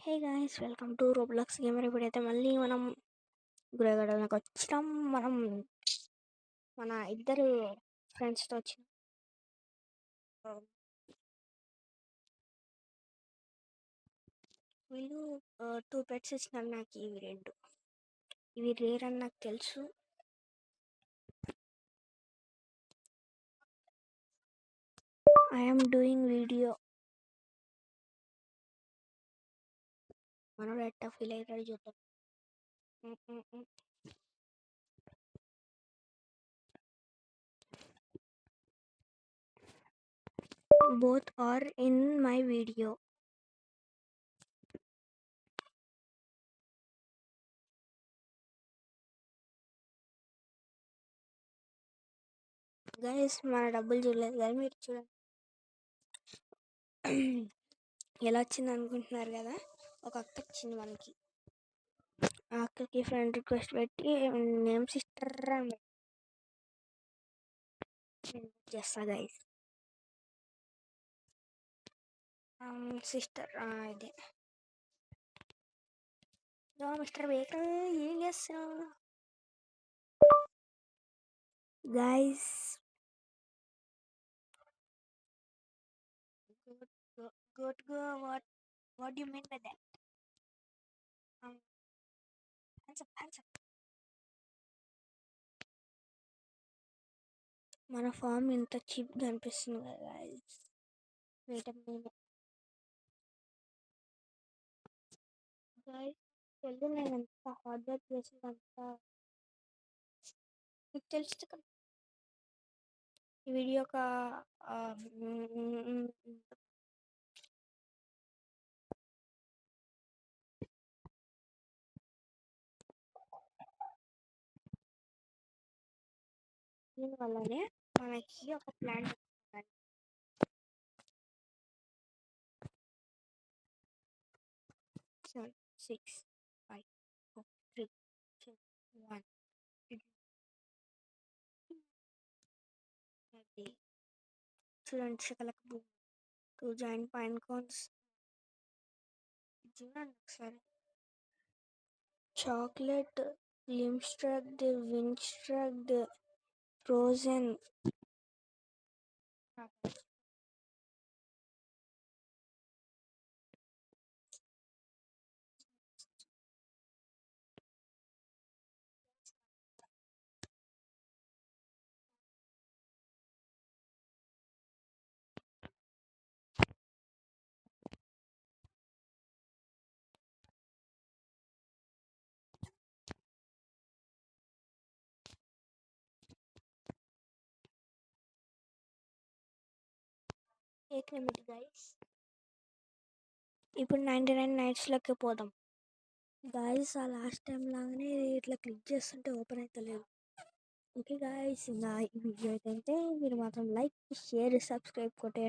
Hey guys, welcome to Roblox gamer. ఇప్పుడైతే మళ్ళీ మనం గురగడలకు వచ్చినాం. మన ఇద్దరు ఫ్రెండ్స్తో వచ్చినాం. వీళ్ళు 2 పెట్స్ ఇచ్చినారు నాకు. ఇవి రేర్ అని నాకు తెలుసు. I'm doing video. మనోడు ఎట్టా ఫీల్ అవుతాడు చూద్దాం. Both are in my video. Guys, మన డబ్బులు చూడలేదు కానీ మీరు చూడండి. ఎలా వచ్చింది అనుకుంటున్నారు కదా. ఒక అక్క వచ్చింది మనకి. ఆ అక్కకి ఫ్రెండ్ రిక్వెస్ట్ పెట్టి నేమ్ సిస్టర్ అని చేస్తా గైస్. సిస్టర్ ఇదే. మిస్టర్ బేకర్ ఏం చేస్తున్నావు guys? Go. What do you mean by that? Hands up. మన ఫామ్ ఇంత చీప్గా అనిపిస్తుంది కదా guys. Wait a minute guys. Telugu నేను ఎంత హార్డ్ వర్క్ చేసిందంత మీకు తెలుసు కదా. ఈ వీడియో ఒక దీనివల్లనే మనకి ఒక ప్లాన్ 7, 6, 5, 4, 3, 2, 1. చూడండి, shakalaka boom. 2 giant pine cones. చూడండి ఒకసారి. చాక్లెట్, లిమ్స్ట్రక్డ్, విన్స్ట్రక్డ్, ఫ్రోజన్. గైస్, ఇప్పుడు 99 నైట్స్లోకి పోదాం గాయస్. ఆ లాస్ట్ టైం లాగానే ఇట్లా క్లిక్ చేస్తుంటే ఓపెన్ అయితే లేదు. ఓకే గాయస్, ఇంకా ఈ వీడియో అయితే మీరు మాత్రం లైక్, షేర్, సబ్స్క్రైబ్ కొట్టే.